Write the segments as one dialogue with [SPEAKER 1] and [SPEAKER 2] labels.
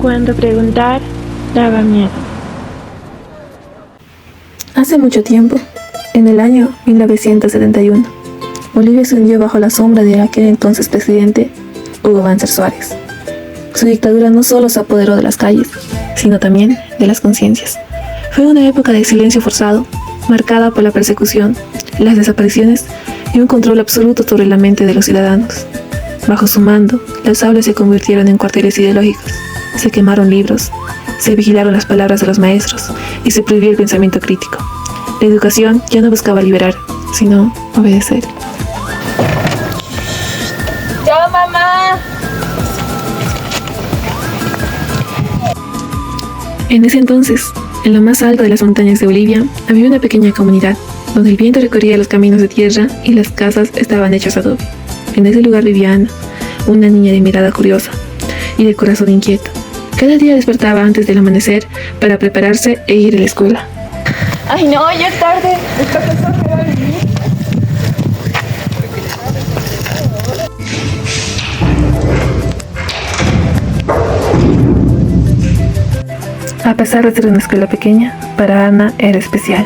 [SPEAKER 1] cuando preguntar daba miedo.
[SPEAKER 2] Hace mucho tiempo, en el año 1971, Bolivia se hundió bajo la sombra de aquel entonces presidente Hugo Banzer Suárez. Su dictadura no solo se apoderó de las calles, sino también de las conciencias. Fue una época de silencio forzado, marcada por la persecución, las desapariciones y un control absoluto sobre la mente de los ciudadanos. Bajo su mando, las aulas se convirtieron en cuarteles ideológicos, se quemaron libros, se vigilaron las palabras de los maestros y se prohibió el pensamiento crítico. La educación ya no buscaba liberar, sino obedecer.
[SPEAKER 3] ¡Chao, mamá!
[SPEAKER 2] En ese entonces, en lo más alto de las montañas de Bolivia, había una pequeña comunidad, donde el viento recorría los caminos de tierra y las casas estaban hechas de adobe. En ese lugar vivía Ana, una niña de mirada curiosa y de corazón inquieto. Cada día despertaba antes del amanecer para prepararse e ir a la escuela.
[SPEAKER 3] ¡Ay, no! Ya es tarde. El profesor me va a venir.
[SPEAKER 2] A pesar de ser una escuela pequeña, para Ana era especial.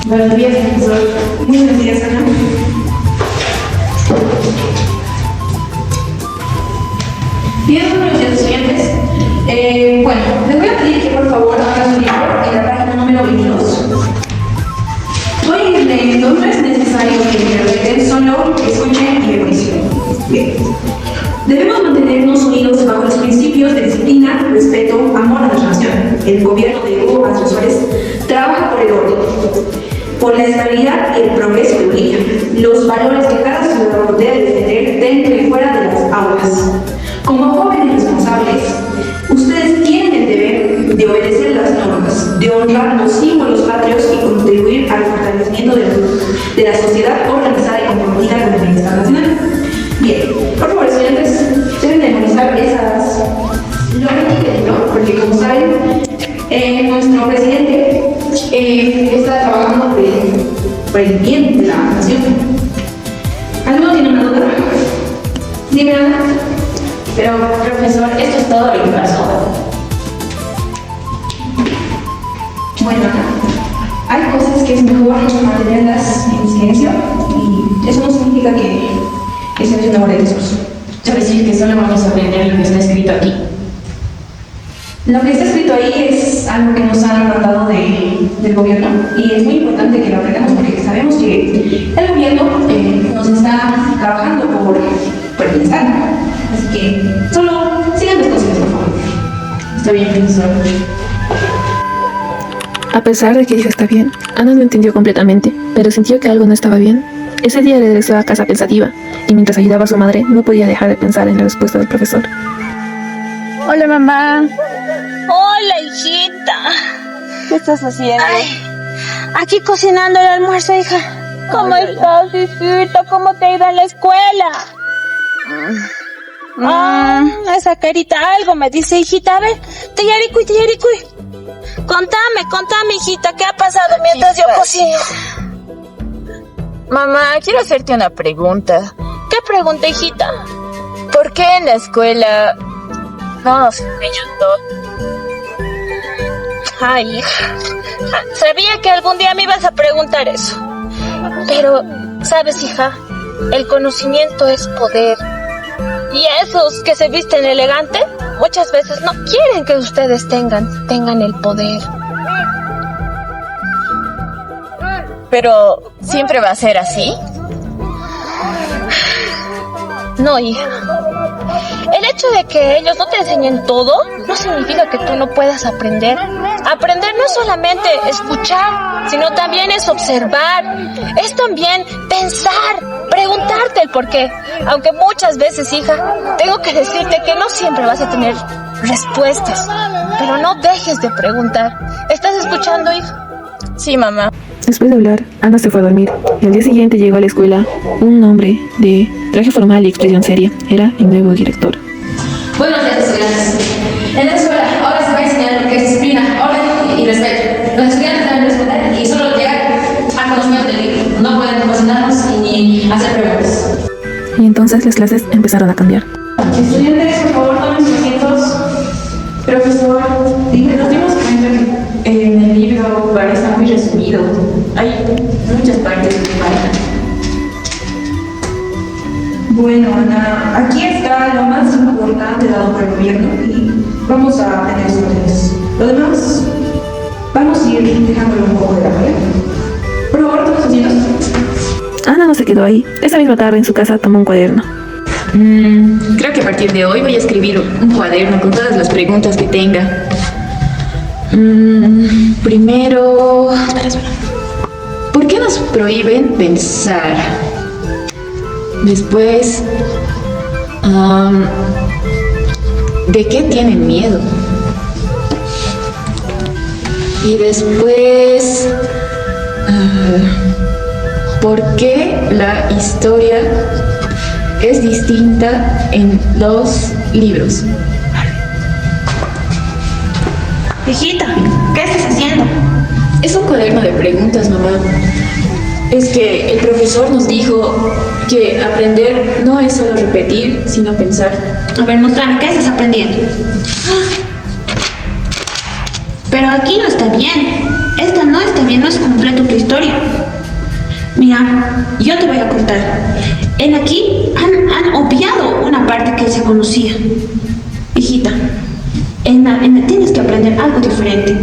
[SPEAKER 4] Buenos días, profesor. Muy buenos días, Ana. Bien, buenos días, estudiantes. Bueno, les voy a pedir que por favor hagan su libro en la página número 22. Voy a ir leyendo, no es necesario que interpreten, solo escuchen y memorizuen. Bien. Debemos mantenernos unidos bajo los principios de disciplina, respeto, amor a la nación. El gobierno de Hugo Banzer Suárez trabaja por el orden, por la estabilidad y el progreso de Bolivia, los valores que cada ciudadano debe defender dentro y fuera de las aulas. Como jóvenes responsables, ustedes tienen el deber de obedecer las normas, de honrar los símbolos patrios y contribuir al fortalecimiento de la sociedad organizada y comprometida con el bienestar nacional. Bien, por favor, estudiantes, deben memorizar esas lógicas, ¿no? Porque como saben, nuestro presidente está trabajando por el bien de la nación. ¿Alguno tiene una duda? Dime, Ana.
[SPEAKER 3] Pero, profesor, ¿esto es todo lo que pasó?
[SPEAKER 4] Bueno, Ana, hay cosas que es mejor mantenerlas en silencio y eso no significa que ese es un amor de discurso.
[SPEAKER 3] Yo decir que solo vamos a aprender lo que está escrito aquí.
[SPEAKER 4] Lo que está escrito ahí es algo que nos han mandado del gobierno y es muy importante que lo aprendamos porque sabemos que el gobierno nos está trabajando por el bienestar. Así que solo sigan los consejos, por favor.
[SPEAKER 3] Está bien, profesor.
[SPEAKER 2] A pesar de que dijo está bien, Ana no entendió completamente, pero sintió que algo no estaba bien. Ese día regresó a casa pensativa, y mientras ayudaba a su madre, no podía dejar de pensar en la respuesta del profesor.
[SPEAKER 1] Hola, mamá.
[SPEAKER 5] Hola, hijita.
[SPEAKER 1] ¿Qué estás haciendo?
[SPEAKER 5] Ay, aquí cocinando el almuerzo, hija. ¿Cómo estás, hijita? ¿Cómo te ha ido en la escuela? Esa carita algo me dice, hijita. A ver, Teyaricuy. Contame, hijita, ¿qué ha pasado mientras yo cocino?
[SPEAKER 6] Mamá, quiero hacerte una pregunta.
[SPEAKER 5] ¿Qué pregunta, hijita?
[SPEAKER 6] ¿Por qué en la escuela no nos enseñan todo?
[SPEAKER 5] Ay, hija. Sabía que algún día me ibas a preguntar eso. Pero, ¿sabes, hija? El conocimiento es poder. Y esos que se visten elegante, muchas veces no quieren que ustedes tengan el poder.
[SPEAKER 6] Pero, ¿siempre va a ser así?
[SPEAKER 5] No, hija. El hecho de que ellos no te enseñen todo no significa que tú no puedas aprender. Aprender no es solamente escuchar, sino también es observar. Es también pensar, preguntarte el por qué. Aunque muchas veces, hija, tengo que decirte que no siempre vas a tener respuestas. Pero no dejes de preguntar. ¿Estás escuchando, hija?
[SPEAKER 6] Sí, mamá.
[SPEAKER 2] Después de hablar, Ana se fue a dormir, y al día siguiente llegó a la escuela un hombre de traje formal y expresión seria. Era el nuevo director.
[SPEAKER 4] Buenos días, estudiantes. En la escuela ahora se va a enseñar lo que es disciplina, orden y respeto. Los estudiantes deben responder y solo llegar al conocimiento del libro. No pueden cuestionarnos ni hacer preguntas.
[SPEAKER 2] Y entonces las clases empezaron a cambiar.
[SPEAKER 4] Estudiantes, por favor, tomen sus asientos. Profesor, nos dimos cuenta que en el libro parece muy resumido. Hay muchas partes que faltan. Bueno, Ana, aquí está lo más importante dado por el gobierno y vamos a tener órdenes. Lo demás, vamos a ir dejándolo un poco de lado, ¿eh? Por favor, todos asientos.
[SPEAKER 2] Ana no se quedó ahí. Esa misma tarde en su casa tomó un cuaderno.
[SPEAKER 6] Creo que a partir de hoy voy a escribir un cuaderno con todas las preguntas que tenga. Primero... Espera. ¿Por qué nos prohíben pensar? Después... ¿de qué tienen miedo? Y después... ¿por qué la historia es distinta en los libros?
[SPEAKER 4] Hijita, ¿qué estás haciendo?
[SPEAKER 6] Es un cuaderno de preguntas, mamá. Es que el profesor nos dijo que aprender no es solo repetir, sino pensar.
[SPEAKER 4] A ver, mostrame, ¿qué estás aprendiendo? Pero aquí no está bien. Esta no está bien, no es completo tu historia. Mira, yo te voy a contar. En aquí han obviado una parte que se conocía. Hijita, tienes que aprender algo diferente.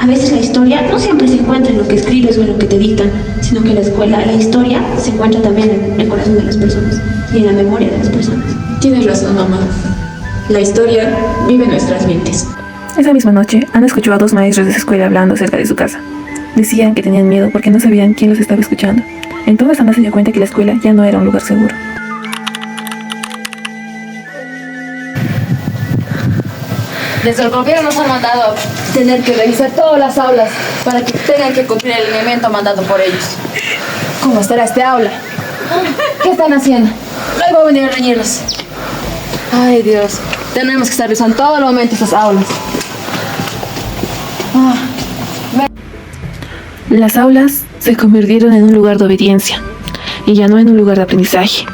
[SPEAKER 4] A veces la historia no siempre se encuentra en lo que escribes o en lo que te dictan, sino que en la escuela la historia se encuentra también en el corazón de las personas y en la memoria de las personas.
[SPEAKER 6] Tienes razón, mamá. La historia vive en nuestras mentes.
[SPEAKER 2] Esa misma noche, Ana escuchó a dos maestros de su escuela hablando cerca de su casa. Decían que tenían miedo porque no sabían quién los estaba escuchando. Entonces Ana se dio cuenta que la escuela ya no era un lugar seguro.
[SPEAKER 3] Desde el gobierno nos han mandado tener que revisar todas las aulas para que tengan que cumplir el lineamiento mandado por ellos. ¿Cómo estará este aula? ¿Qué están haciendo? Luego voy a venir a reñirlos. Ay, Dios. Tenemos que estar revisando todo el momento estas aulas.
[SPEAKER 2] Las aulas se convirtieron en un lugar de obediencia y ya no en un lugar de aprendizaje.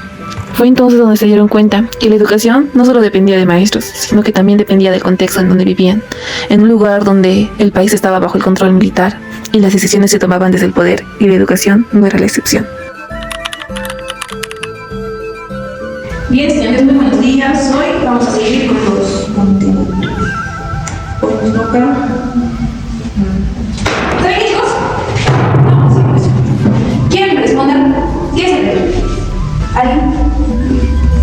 [SPEAKER 2] Fue entonces donde se dieron cuenta que la educación no solo dependía de maestros, sino que también dependía del contexto en donde vivían, en un lugar donde el país estaba bajo el control militar y las decisiones se tomaban desde el poder, y la educación no era la excepción.
[SPEAKER 4] Bien, señores, muy buenos días. Hoy vamos a seguir con los contenidos. Ponemos acá. ¿Está bien, chicos? No, sí. ¿Quieren responder? ¿Qué es el deber? ¿Alguien?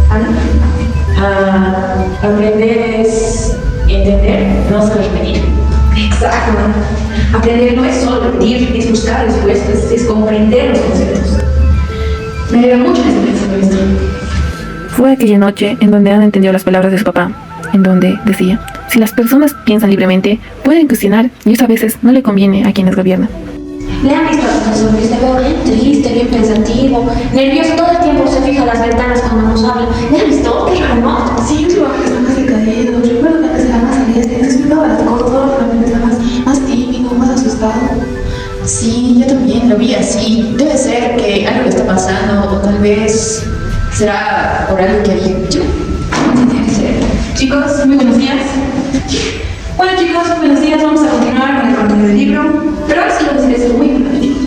[SPEAKER 4] ¿Ana?
[SPEAKER 6] Aprender es entender, no solo repetir.
[SPEAKER 4] Exacto. Aprender no es solo repetir, es buscar respuestas, es comprender los conceptos. Me alegra mucho este pensamiento.
[SPEAKER 2] Fue aquella noche en donde Ana entendió las palabras de su papá, en donde decía: si las personas piensan libremente, pueden cuestionar, y eso a veces no le conviene a quienes gobiernan.
[SPEAKER 4] Le han visto al profesor Luis, te veo bien triste, bien pensativo, nervioso, todo el tiempo se fija en las ventanas cuando nos habla. ¿Le han visto? Qué raro, ¿no?
[SPEAKER 7] Sí, yo creo que está más decaído. Recuerdo que antes era más alegre, se explicaba las cosas, realmente era más tímido, más asustado.
[SPEAKER 6] Sí, yo también lo vi así. Debe ser que algo le está pasando, o tal vez será por algo que había hecho.
[SPEAKER 4] Sí, tiene que ser. Chicos, muy buenos días. Bueno, chicos, buenos días. Vamos a continuar con el contenido del libro. Pero ahora sí lo deciré ser muy importante, chicos.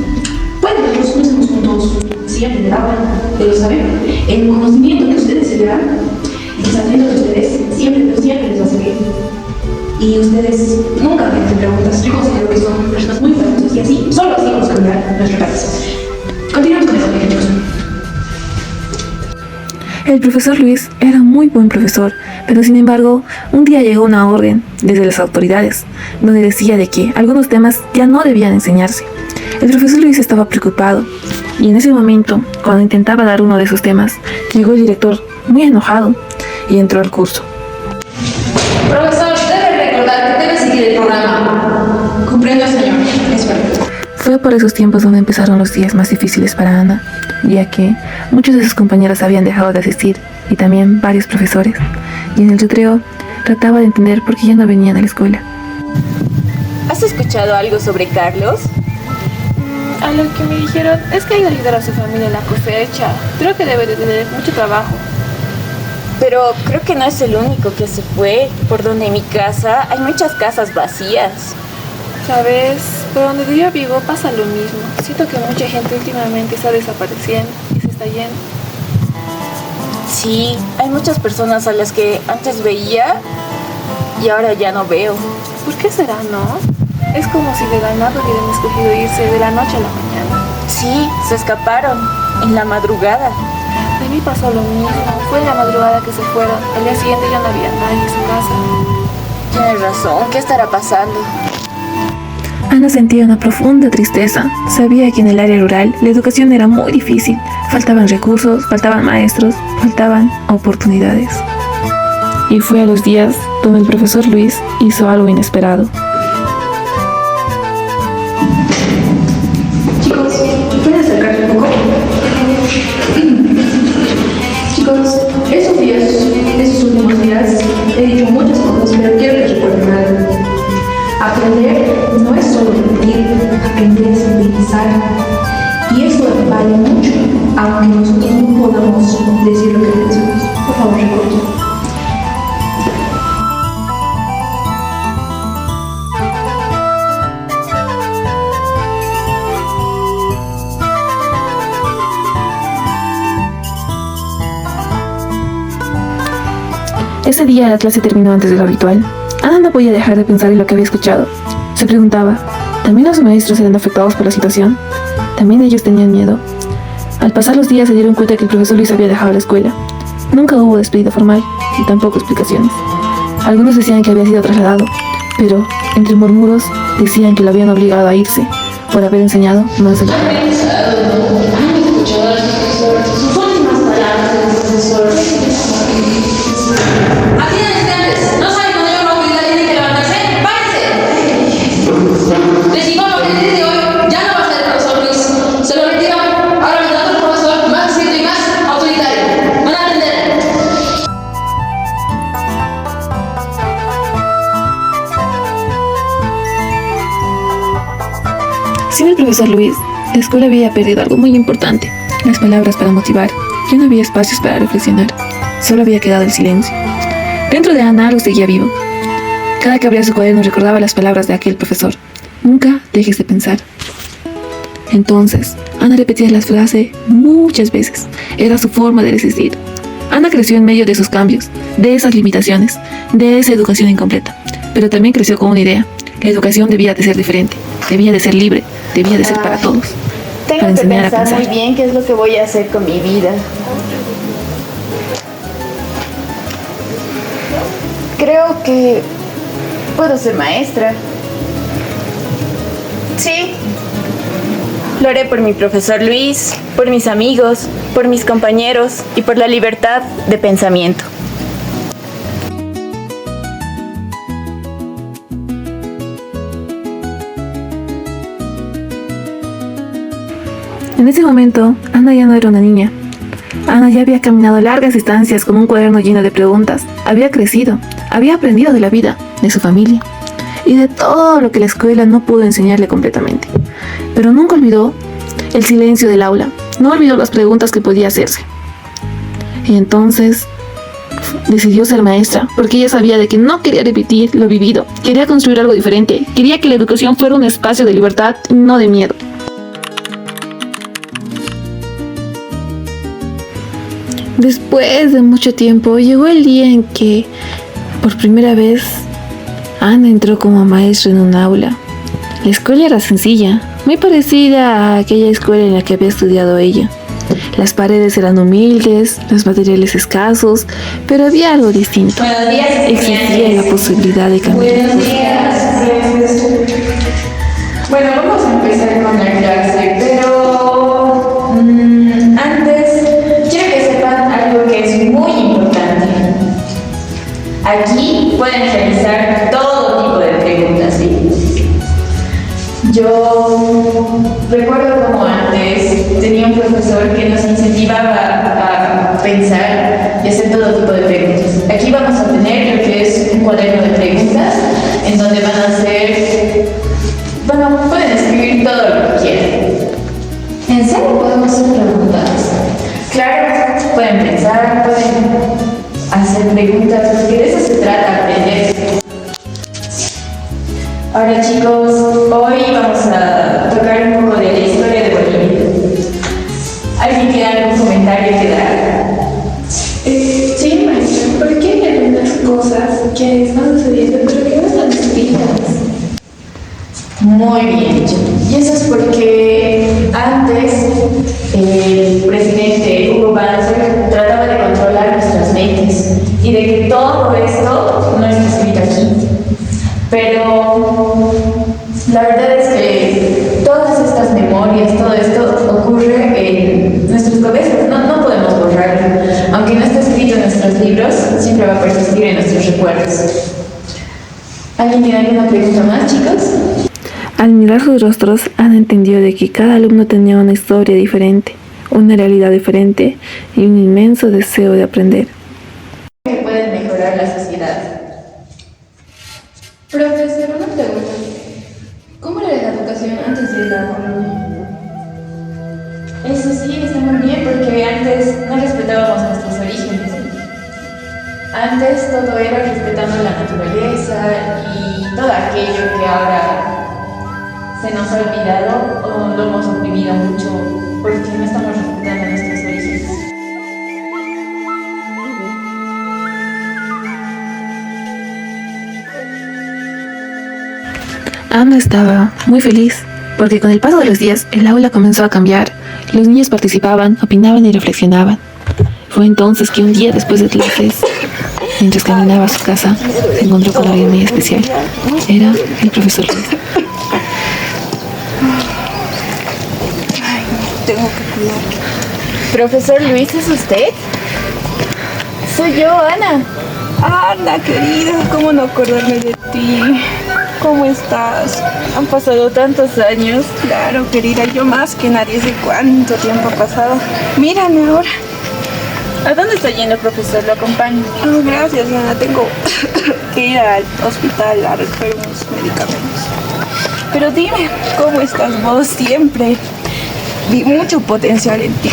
[SPEAKER 4] Bueno, nosotros estamos juntos siempre en el aula, de lo saber. El conocimiento que ustedes se llevan, el pensamiento de ustedes, siempre, pero siempre les va a servir. Y ustedes nunca tienen preguntas. Yo considero que son personas muy valiosas y así, solo así vamos a cambiar nuestra cabeza. Continuamos con eso, chicos.
[SPEAKER 2] El profesor Luis era un muy buen profesor, pero sin embargo, un día llegó una orden desde las autoridades, donde decía de que algunos temas ya no debían enseñarse. El profesor Luis estaba preocupado, y en ese momento, cuando intentaba dar uno de esos temas, llegó el director, muy enojado, y entró al curso.
[SPEAKER 3] Profesor, debe recordar que debe seguir el programa.
[SPEAKER 4] Comprendo, señor. Es verdad.
[SPEAKER 2] Fue por esos tiempos donde empezaron los días más difíciles para Ana, ya que muchos de sus compañeros habían dejado de asistir, y también varios profesores, y en el recreo trataba de entender por qué ya no venían a la escuela.
[SPEAKER 6] ¿Has escuchado algo sobre Carlos?
[SPEAKER 1] A lo que me dijeron es que ha ido a ayudar a su familia en la cosecha. Creo que debe de tener mucho trabajo.
[SPEAKER 8] Pero creo que no es el único que se fue. Por donde mi casa hay muchas casas vacías.
[SPEAKER 1] ¿Sabes? Por donde yo vivo pasa lo mismo. Siento que mucha gente últimamente está desapareciendo y se está yendo.
[SPEAKER 8] Sí, hay muchas personas a las que antes veía y ahora ya no veo.
[SPEAKER 1] ¿Por qué será, no? Es como si de la nada hubieran escogido irse de la noche a la mañana.
[SPEAKER 8] Sí, se escaparon en la madrugada.
[SPEAKER 1] De mí pasó lo mismo. Fue en la madrugada que se fueron. Al día siguiente ya no había nadie en su casa.
[SPEAKER 8] Tienes razón, ¿qué estará pasando?
[SPEAKER 2] Ana sentía una profunda tristeza. Sabía que en el área rural la educación era muy difícil. Faltaban recursos, faltaban maestros, faltaban oportunidades. Y fue a los días donde el profesor Luis hizo algo inesperado.
[SPEAKER 4] Chicos, ¿pueden acercarse un poco? Chicos, esos últimos días he dicho muchas cosas, pero quiero que recuerden algo. Aprender no es solo repetir, aprender es pensar. Y eso vale mucho, aunque nosotros no podamos decir lo que pensamos. Por favor, recuerden.
[SPEAKER 2] Ese día la clase terminó antes de lo habitual. Ana no podía dejar de pensar en lo que había escuchado. Se preguntaba, ¿también los maestros eran afectados por la situación? ¿También ellos tenían miedo? Al pasar los días se dieron cuenta que el profesor Luis había dejado la escuela. Nunca hubo despedida formal y tampoco explicaciones. Algunos decían que había sido trasladado, pero entre murmuros decían que lo habían obligado a irse por haber enseñado más de lo que... Sin el profesor Luis, la escuela había perdido algo muy importante, las palabras para motivar. Ya no había espacios para reflexionar, solo había quedado el silencio. Dentro de Ana algo seguía vivo. Cada que abría su cuaderno recordaba las palabras de aquel profesor. Nunca dejes de pensar. Entonces, Ana repetía la frase muchas veces. Era su forma de resistir. Ana creció en medio de esos cambios, de esas limitaciones, de esa educación incompleta. Pero también creció con una idea. La educación debía de ser diferente, debía de ser libre, debía de ser para todos.
[SPEAKER 8] Tengo
[SPEAKER 2] Para
[SPEAKER 8] que
[SPEAKER 2] enseñar a
[SPEAKER 8] pensar
[SPEAKER 2] pensar.
[SPEAKER 8] muy bien qué es lo que voy a hacer con mi vida. Creo que puedo ser maestra. Sí. Lo haré por mi profesor Luis, por mis amigos, por mis compañeros y por la libertad de pensamiento.
[SPEAKER 2] En ese momento, Ana ya no era una niña. Ana ya había caminado largas distancias con un cuaderno lleno de preguntas. Había crecido, había aprendido de la vida, de su familia y de todo lo que la escuela no pudo enseñarle completamente. Pero nunca olvidó el silencio del aula, no olvidó las preguntas que podía hacerse. Y entonces decidió ser maestra, porque ella sabía de que no quería repetir lo vivido, quería construir algo diferente, quería que la educación fuera un espacio de libertad, no de miedo. Después de mucho tiempo, llegó el día en que, por primera vez, Ana entró como maestra en un aula. La escuela era sencilla, muy parecida a aquella escuela en la que había estudiado ella. Las paredes eran humildes, los materiales escasos, pero había algo distinto. Existía la posibilidad de cambiar.
[SPEAKER 4] Buenos días. Bueno, vamos a empezar con la clase, pero antes quiero que sepan algo que es muy importante. Aquí pueden realizar todo tipo de preguntas, ¿sí? Yo recuerdo como antes tenía un profesor que nos incentivaba a pensar y hacer todo tipo de preguntas. Aquí vamos a tener lo que es un cuaderno de preguntas en donde van a hacer, bueno, pueden escribir todo lo que quieran. ¿En serio podemos hacer preguntas? Claro, pueden pensar, pueden
[SPEAKER 6] Ahora chicos, hoy vamos a tocar un poco de la historia de Bolivia. ¿Alguien tiene algún comentario que dar?
[SPEAKER 7] Sí, maestra, ¿por qué hay algunas cosas que están sucediendo pero que no están escritas?
[SPEAKER 6] Muy bien dicho. Y eso es porque antes el presidente Hugo Banzer trataba de controlar nuestras mentes y de que todo esto no está escrito aquí. Pero la verdad es que todas estas memorias, todo esto ocurre en nuestras cabezas, no podemos borrarlo. Aunque no está escrito en nuestros libros, siempre va a persistir en nuestros recuerdos. ¿Alguien tiene alguna pregunta más, chicos?
[SPEAKER 2] Al mirar sus rostros, han entendido de que cada alumno tenía una historia diferente, una realidad diferente y un inmenso deseo de aprender.
[SPEAKER 6] Que pueden mejorar la sociedad.
[SPEAKER 4] Profesor, una pregunta. ¿Cómo era la educación antes de la colonia?
[SPEAKER 6] Eso sí, está muy bien porque antes no respetábamos nuestros orígenes. Antes todo era respetando la naturaleza y todo aquello que ahora se nos ha olvidado o lo hemos oprimido mucho porque no estamos respetando nuestros orígenes.
[SPEAKER 2] Ana estaba muy feliz, porque con el paso de los días el aula comenzó a cambiar. Los niños participaban, opinaban y reflexionaban. Fue entonces que un día después de clases, mientras caminaba a su casa, se encontró con alguien muy especial. Era el profesor Luis.
[SPEAKER 1] Tengo que cuidar.
[SPEAKER 8] Profesor Luis, ¿es usted? Soy yo, Ana.
[SPEAKER 1] Ana, querida, ¿cómo no acordarme de ti? ¿Cómo estás?
[SPEAKER 8] Han pasado tantos años.
[SPEAKER 1] Claro, querida, yo más que nadie sé cuánto tiempo ha pasado. Mírame ahora.
[SPEAKER 8] ¿A dónde está yendo, profesor? Lo acompaño.
[SPEAKER 1] Oh, gracias, Ana. Tengo que ir al hospital a recoger unos medicamentos. Pero dime, ¿cómo estás vos? Siempre vi mucho potencial en ti.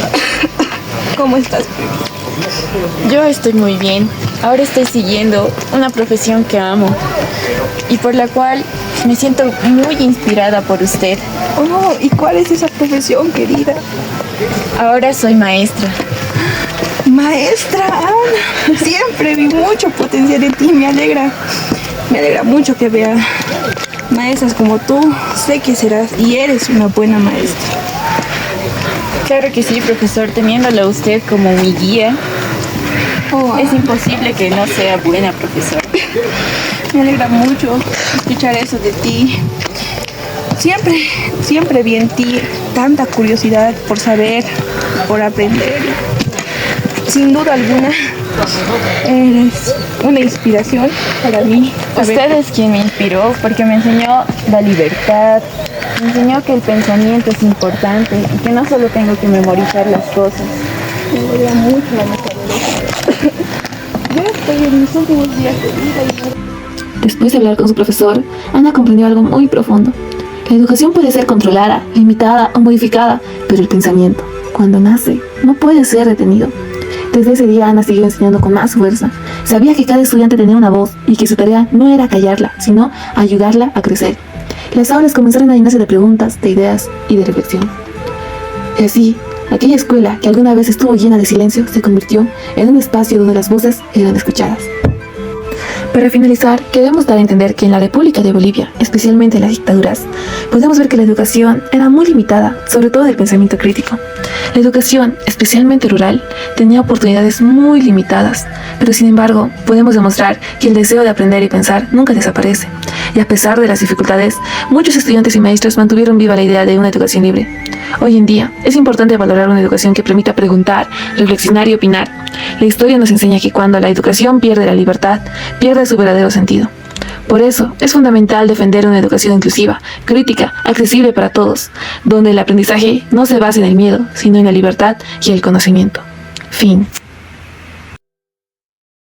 [SPEAKER 1] ¿Cómo estás, baby?
[SPEAKER 8] Yo estoy muy bien. Ahora estoy siguiendo una profesión que amo y por la cual me siento muy inspirada por usted.
[SPEAKER 1] Oh, ¿y cuál es esa profesión, querida?
[SPEAKER 8] Ahora soy maestra.
[SPEAKER 1] Maestra, Ana. Siempre vi mucho potencial en ti. Me alegra mucho que vea maestras como tú. Sé que serás y eres una buena maestra.
[SPEAKER 8] Claro que sí, profesor. Teniéndolo a usted como mi guía, es imposible que no sea buena profesora.
[SPEAKER 1] Me alegra mucho escuchar eso de ti. Siempre vi en ti tanta curiosidad por saber, por aprender. Sin duda alguna, eres una inspiración para mí.
[SPEAKER 8] Usted es quien me inspiró porque me enseñó la libertad, me enseñó que el pensamiento es importante y que no solo tengo que memorizar las cosas.
[SPEAKER 1] Me alegra mucho la naturaleza. Yo estoy en mis últimos días de vida y...
[SPEAKER 2] Después de hablar con su profesor, Ana comprendió algo muy profundo. La educación puede ser controlada, limitada o modificada, pero el pensamiento, cuando nace, no puede ser retenido. Desde ese día Ana siguió enseñando con más fuerza. Sabía que cada estudiante tenía una voz y que su tarea no era callarla, sino ayudarla a crecer. Las aulas comenzaron a llenarse de preguntas, de ideas y de reflexión. Y así, aquella escuela que alguna vez estuvo llena de silencio se convirtió en un espacio donde las voces eran escuchadas. Para finalizar, queremos dar a entender que en la República de Bolivia, especialmente en las dictaduras, podemos ver que la educación era muy limitada, sobre todo el pensamiento crítico. La educación, especialmente rural, tenía oportunidades muy limitadas, pero sin embargo, podemos demostrar que el deseo de aprender y pensar nunca desaparece. Y a pesar de las dificultades, muchos estudiantes y maestros mantuvieron viva la idea de una educación libre. Hoy en día, es importante valorar una educación que permita preguntar, reflexionar y opinar. La historia nos enseña que cuando la educación pierde la libertad, pierde su verdadero sentido. Por eso, es fundamental defender una educación inclusiva, crítica, accesible para todos, donde el aprendizaje no se base en el miedo, sino en la libertad y el conocimiento. Fin.